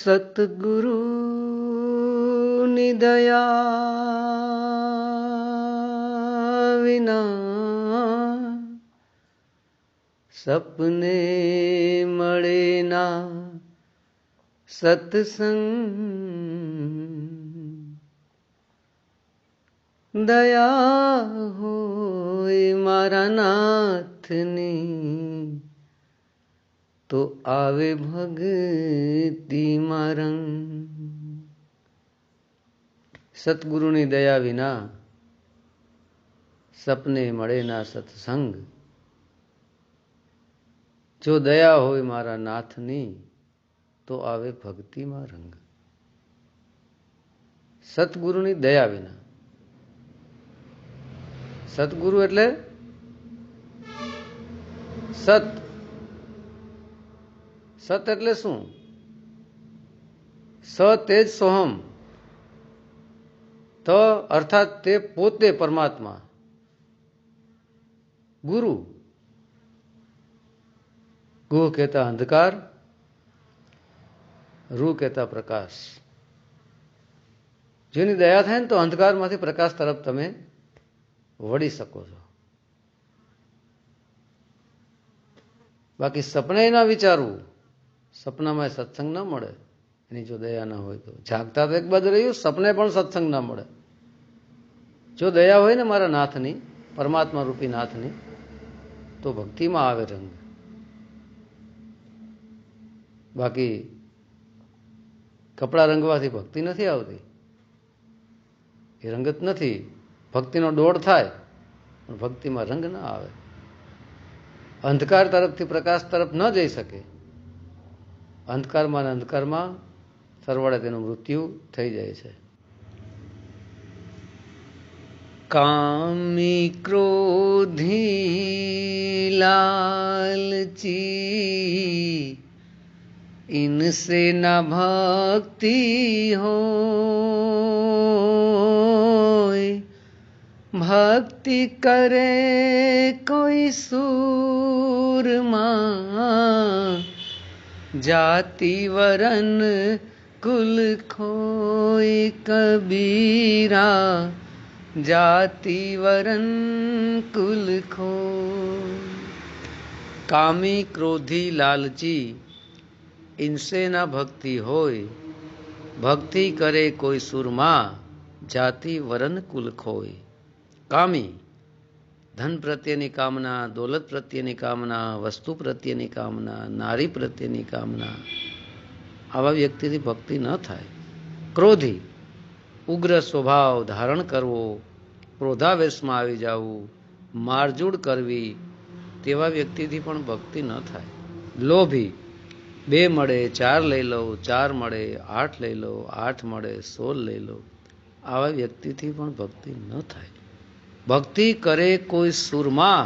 सतगुरु निदया विना सपने मळे ना सत्संग दया होय मारा नाथनी तो आवे भक्ति मारंग। सतगुरुनी दया विना सपने મળે ના સત્સંગ જો દયા હોય મારા નાથની તો આવે ભક્તિમાં રંગ। સતગુરુની દયા વિના, સતગુરુ એટલે સત, સત એટલે શું? સ તેજ સોહમ, તો અર્થાત તે પોતે પરમાત્મા। ગુરુ, ગુહ કહેતા અંધકાર, રૂ કહેતા પ્રકાશ। જેની દયા થાય ને તો અંધકારમાંથી પ્રકાશ તરફ તમે વળી શકો છો। બાકી સપને ના વિચારવું, સપનામાં સત્સંગ ના મળે એની જો દયા ના હોય તો। જાગતા તો એક બાજુ રહ્યું, સપને પણ સત્સંગ ના મળે। જો દયા હોય ને મારા નાથની, પરમાત્મા રૂપી નાથની, તો ભક્તિમાં આવે રંગ। બાકી કપડા રંગવાથી ભક્તિ નથી આવતી, એ રંગત નથી। ભક્તિનો દોડ થાય પણ ભક્તિમાં રંગ ના આવે। અંધકાર તરફથી પ્રકાશ તરફ ન જઈ શકે, અંધકારમાં ને અંધકારમાં સરવાળે તેનું મૃત્યુ થઈ જાય છે। કામી ક્રોધી લાલચી इनसे न भक्ति होय, भक्ति करे कोई सूरमा, जाति वरन कुल खोय कबीरा, जाति वरन कुल खोय। कामी क्रोधी लालची इनसे ना भक्ति होय, भक्ति करे कोई सुरमा, जाति वरन कुल खोय। कामी, ધન પ્રત્યેની કામના, દોલત પ્રત્યેની કામના, વસ્તુ પ્રત્યેની કામના, નારી પ્રત્યેની કામના, આવા વ્યક્તિથી ભક્તિ ન થાય। ક્રોધી, ઉગ્ર સ્વભાવ ધારણ કરવો, ક્રોધાવેશમાં આવી જવું, મારઝૂડ કરવી, તેવા વ્યક્તિથી પણ ભક્તિ ન થાય। લોભી, 2 મળે 4 લઈ લો, 4 મળે 8 લઈ લો, 8 મળે 16 લઈ લો, આવા વ્યક્તિથી પણ ભક્તિ ન થાય। ભક્તિ કરે કોઈ સુરમા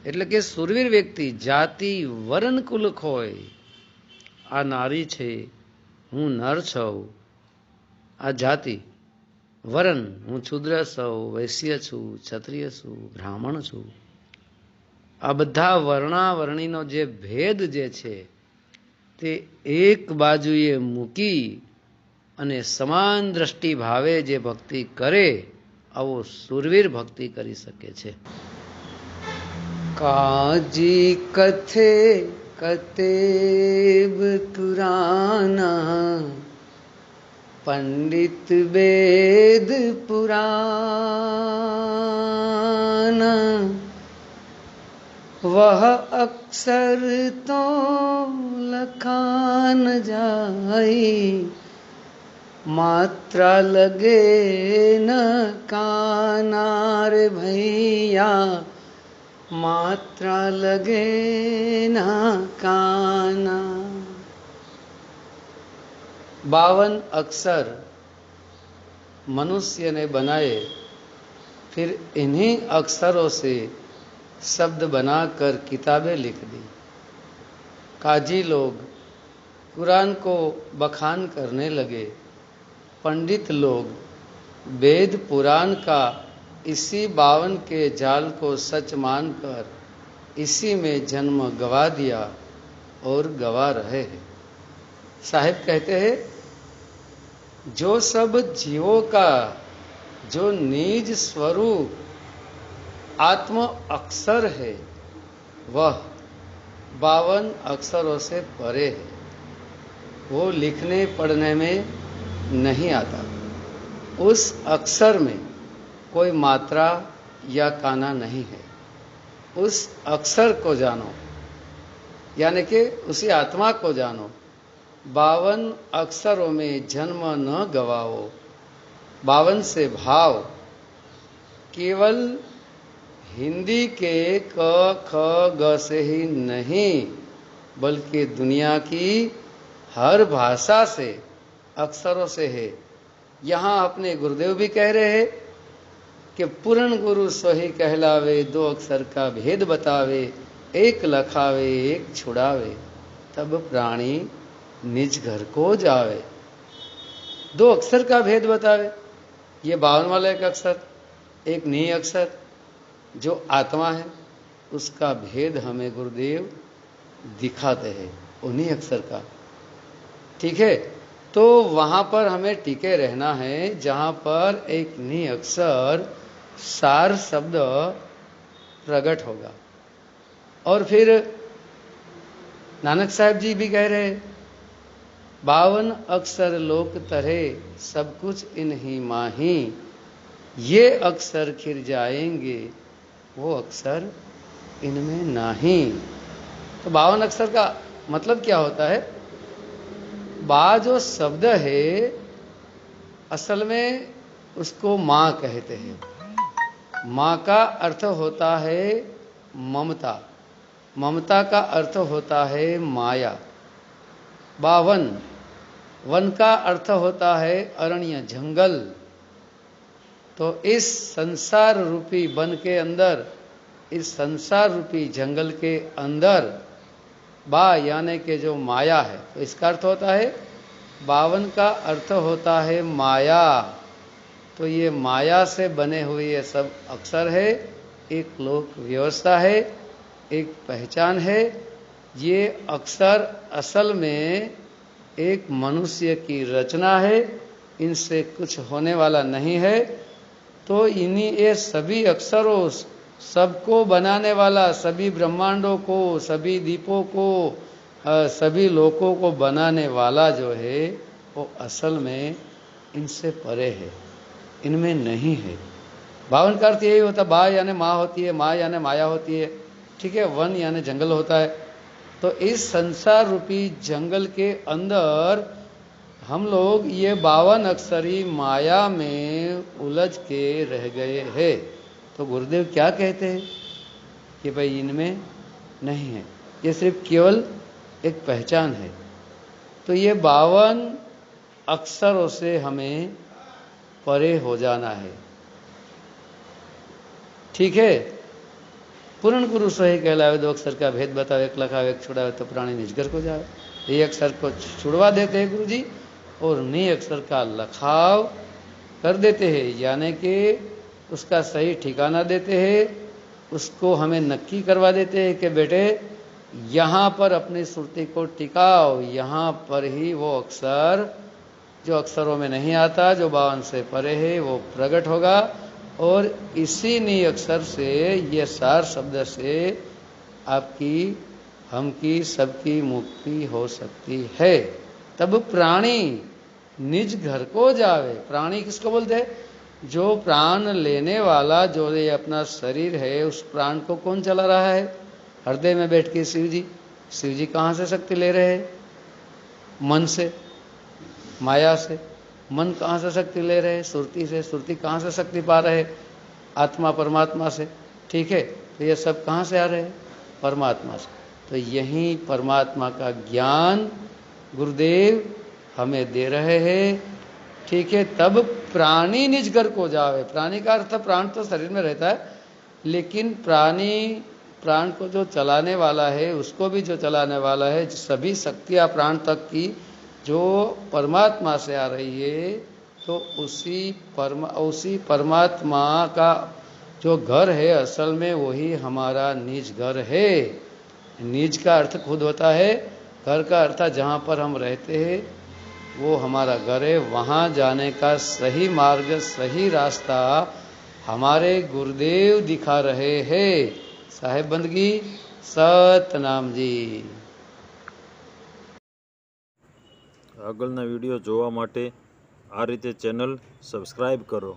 એટલે કે સુરવીર વ્યક્તિ, જાતિ વરન કુલ ખોય, આ નારી છે, હું નર છું, આ જાતિ, વરન હું શુદ્ર છું, વૈશ્ય છું, ક્ષત્રિય છું, બ્રાહ્મણ છું, આ બધા વર્ણાવર્ણીનો જે ભેદ જે છે તે એક બાજુએ મૂકી અને સમાન દ્રષ્ટિ ભાવે જે ભક્તિ કરે, આવો સુરવીર ભક્તિ કરી શકે છે। કાજી કથે કતેબ પુરાના, પંડિત વેદ પુરાના, वह अक्सर तो लखा न जाई, मात्रा लगे न काना रे भैया, मात्रा लगे न काना। 52 अक्षर मनुष्य ने बनाए, फिर इन्हीं अक्षरों से शब्द बनाकर किताबें लिख दी। काजी लोग कुरान को बखान करने लगे, पंडित लोग वेद पुराण का इसी 52 के जाल को सच मानकर इसी में जन्म गवा दिया और गवा रहे हैं। साहिब कहते हैं, जो सब जीवों का जो निज स्वरूप आत्म अक्षर है, वह 52 अक्षरों से परे है। वो लिखने पढ़ने में नहीं आता। उस अक्षर में कोई मात्रा या काना नहीं है। उस अक्षर को जानो, यानी कि उसी आत्मा को जानो। 52 अक्षरों में जन्म न गवाओ। 52 से भाव केवल हिंदी के क ख ग से ही नहीं, बल्कि दुनिया की हर भाषा से अक्षरों से है। यहाँ अपने गुरुदेव भी कह रहे हैं कि पूर्ण गुरु सोही कहलावे, 2 अक्षर का भेद बतावे, एक लखावे एक छुड़ावे, तब प्राणी निज घर को जावे। 2 अक्षर का भेद बतावे, ये 52 वाला एक अक्षर, एक नी अक्षर जो आत्मा है, उसका भेद हमें गुरुदेव दिखाते हैं, उन्हीं अक्षर का। ठीक है, तो वहां पर हमें टिके रहना है जहां पर एक नी अक्षर सार शब्द प्रकट होगा। और फिर नानक साहब जी भी कह रहे, 52 अक्षर लोक तरे, सब कुछ इन्हीं माही, ये अक्षर खिर जाएंगे, वो अक्षर इनमें नहीं। तो 52 अक्षर का मतलब क्या होता है? बा जो शब्द है, असल में उसको माँ कहते हैं। माँ का अर्थ होता है ममता, ममता का अर्थ होता है माया। 52 वन का अर्थ होता है अरण्य, जंगल। तो इस संसार रूपी वन के अंदर, इस संसार रूपी जंगल के अंदर बा यानी कि जो माया है, तो इसका अर्थ होता है 52 का अर्थ होता है माया। तो ये माया से बने हुए ये सब अक्षर है, एक लोक व्यवस्था है, एक पहचान है। ये अक्षर असल में एक मनुष्य की रचना है, इनसे कुछ होने वाला नहीं है। तो इन्हीं ये सभी अक्षरों, सबको बनाने वाला, सभी ब्रह्मांडों को, सभी दीपों को, सभी लोकों को बनाने वाला जो है, वो असल में इनसे परे है, इनमें नहीं है। 52 का अर्थ यही होता है, बा यानी माँ होती है, माँ यानी माया होती है। ठीक है, वन यानी जंगल होता है। तो इस संसार रूपी जंगल के अंदर हम लोग ये 52 अक्षरी माया में उलझ के रह गए हैं। तो गुरुदेव क्या कहते हैं कि भाई इनमें नहीं है, ये सिर्फ केवल एक पहचान है। तो ये 52 अक्षरों से हमें परे हो जाना है। ठीक है, पूर्ण गुरु सोही कहलावे, 2 अक्षर का भेद बतावे, एक लखावे एक छुड़ावे, तो प्राणी निजगर को जावे। ये अक्षर को छुड़वा देते हैं गुरु जी, और नी अक्षर का लखाव कर देते हैं, यानी कि उसका सही ठिकाना देते हैं। उसको हमें नक्की करवा देते हैं कि बेटे यहाँ पर अपनी सुरती को टिकाओ, यहाँ पर ही वो अक्षर जो अक्षरों में नहीं आता, जो 52 से परे है, वो प्रकट होगा। और इसी नी अक्षर से, ये सार शब्द से आपकी, हमकी, सबकी मुक्ति हो सकती है। तब प्राणी निज घर को जावे। प्राणी किसको बोलते हैं? जो प्राण लेने वाला, जो ये अपना शरीर है, उस प्राण को कौन चला रहा है? हृदय में बैठ के शिव जी। शिव जी कहाँ से शक्ति ले रहे हैं? मन से, माया से। मन कहाँ से शक्ति ले रहे हैं? सुरती से। सुरती कहाँ से शक्ति पा रहे हैं? आत्मा परमात्मा से। ठीक है, तो ये सब कहाँ से आ रहे हैं? परमात्मा से। तो यही परमात्मा का ज्ञान गुरुदेव हमें दे रहे हैं। ठीक है, तब प्राणी निज घर को जावे। प्राणी का अर्थ, प्राण तो शरीर में रहता है, लेकिन प्राण को जो चलाने वाला है, उसको भी जो चलाने वाला है, सभी शक्तियाँ प्राण तक की जो परमात्मा से आ रही है, तो उसी परमात्मा का जो घर है, असल में वही हमारा निज घर है। निज का अर्थ खुद होता है घर का अर्थात जहाँ पर हम रहते हैं वो हमारा घर है। वहाँ जाने का सही मार्ग, सही रास्ता हमारे गुरुदेव दिखा रहे हैं। साहेब बंदगी सतनाम जी। આગળના વિડીયો જોવા માટે આ રીતે ચેનલ સબસ્ક્રાઈબ કરો।